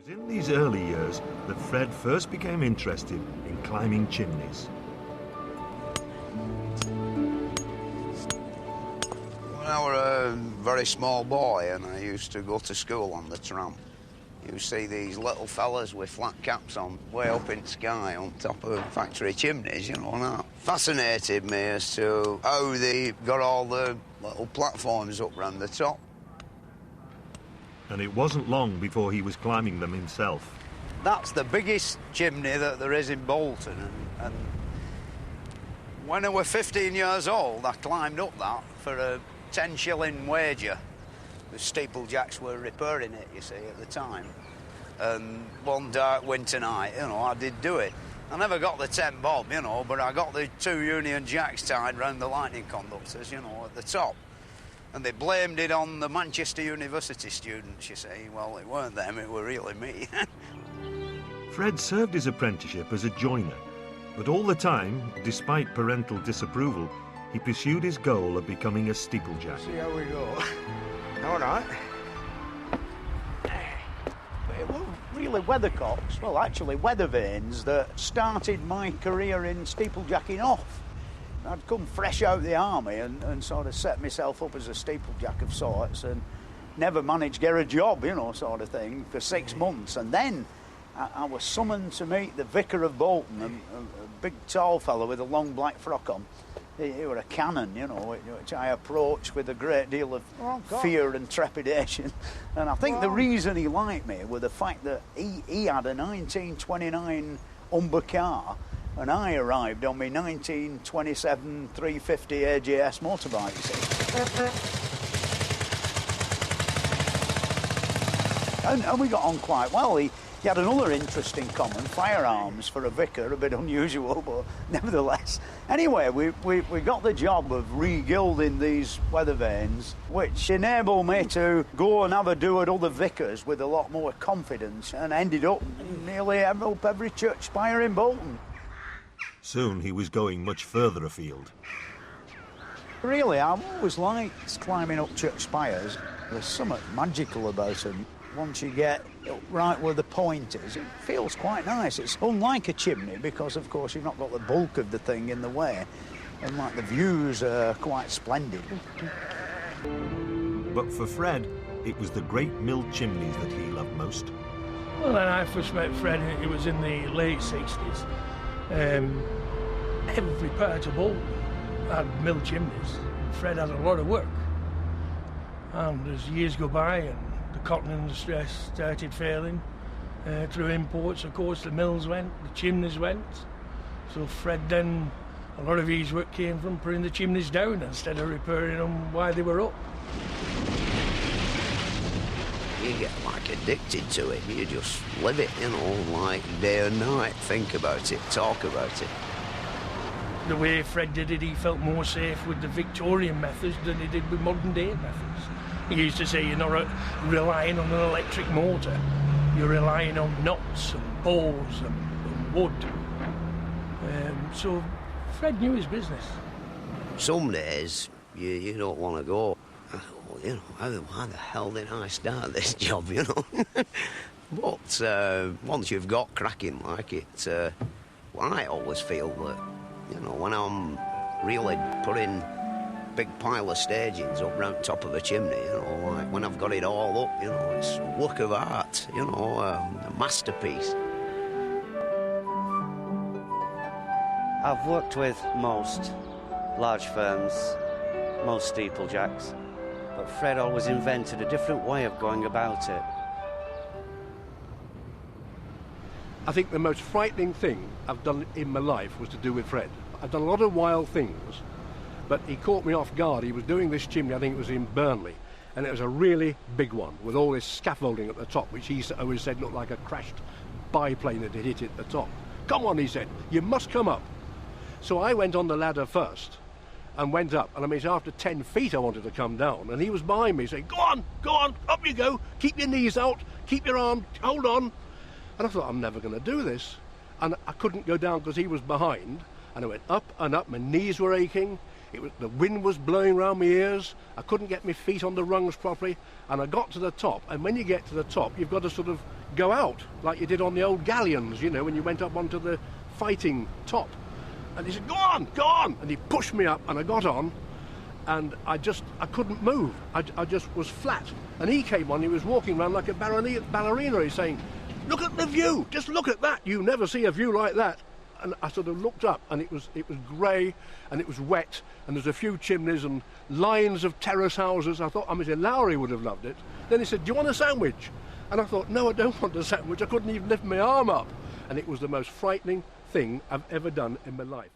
was in these early years that Fred first became interested in climbing chimneys. When I was a very small boy and I used to go to school on the tram, you see these little fellas with flat caps on way up in the sky on top of factory chimneys, you know, and that fascinated me as to how they got all the little platforms up round the top. And it wasn't long before he was climbing them himself. That's the biggest chimney that there is in Bolton, and when I was 15 years old, I climbed up that for a 10-shilling wager. The Steeplejacks were repairing it, you see, at the time. And one dark winter night, you know, I did do it. I never got the 10 bob, you know, but I got the 2 Union Jacks tied round the lightning conductors, you know, at the top. And they blamed it on the Manchester University students, you see. Well, it weren't them, it were really me. Fred served his apprenticeship as a joiner, but all the time, despite parental disapproval, he pursued his goal of becoming a steeplejack. See how we go. All right. It was really weathercocks, well, actually weather vanes, that started my career in steeplejacking off. I'd come fresh out of the army and sort of set myself up as a steeplejack of sorts and never managed to get a job, you know, sort of thing, for 6 months. And then I was summoned to meet the vicar of Bolton, a big tall fellow with a long black frock on. He was a cannon, you know, which I approached with a great deal of fear and trepidation. And I think the reason he liked me was the fact that he had a 1929 Humber car, and I arrived on my 1927 350 AJS motorbike, you see. And we got on quite well. He had another interest in common, firearms for a vicar, a bit unusual, but nevertheless. Anyway, we got the job of re-gilding these weather vanes, which enabled me to go and have a do at other vicars with a lot more confidence, and ended up nearly up every church spire in Bolton. Soon he was going much further afield. Really, I've always liked climbing up church spires. There's something magical about them. Once you get right where the point is, it feels quite nice. It's unlike a chimney because, of course, you've not got the bulk of the thing in the way, and like the views are quite splendid. But for Fred, it was the great mill chimneys that he loved most. Well, when I first met Fred, it was in the late 60s. Every part of Bolton had mill chimneys. Fred had a lot of work. And as years go by and the cotton industry started failing through imports, of course, the mills went, the chimneys went. So Fred then, a lot of his work came from putting the chimneys down instead of repairing them while they were up. You get like addicted to it, you just live it, you know, like day and night, think about it, talk about it. The way Fred did it, he felt more safe with the Victorian methods than he did with modern day methods. He used to say you're not relying on an electric motor, you're relying on nuts and bolts and wood. So Fred knew his business. Some days you don't want to go. You know, why the hell did I start this job, you know? But once you've got cracking like it, well, I always feel that, you know, when I'm really putting big pile of stagings up round top of a chimney, you know, like when I've got it all up, you know, it's a work of art, you know, a masterpiece. I've worked with most large firms, most steeplejacks, but Fred always invented a different way of going about it. I think the most frightening thing I've done in my life was to do with Fred. I've done a lot of wild things, but he caught me off guard. He was doing this chimney, I think it was in Burnley, and it was a really big one with all this scaffolding at the top, which he always said looked like a crashed biplane that had hit it at the top. Come on, he said, you must come up. So I went on the ladder first and went up, and I mean, after 10 feet I wanted to come down, and he was behind me saying, go on, up you go, keep your knees out, keep your arm, hold on. And I thought, I'm never going to do this. And I couldn't go down because he was behind, and I went up and up, my knees were aching. The wind was blowing round my ears. I couldn't get my feet on the rungs properly, and I got to the top. And when you get to the top, you've got to sort of go out like you did on the old galleons, you know, when you went up onto the fighting top. And he said, "Go on, go on!" And he pushed me up, and I got on, and I couldn't move. I just was flat. And he came on. He was walking around like a ballerina. He's saying, "Look at the view! Just look at that! You never see a view like that." And I sort of looked up, and it was grey, and it was wet, and there's a few chimneys and lines of terrace houses. I thought, Mr. Lowry would have loved it. Then he said, "Do you want a sandwich?" And I thought, no, I don't want a sandwich. I couldn't even lift my arm up. And it was the most frightening thing I've ever done in my life.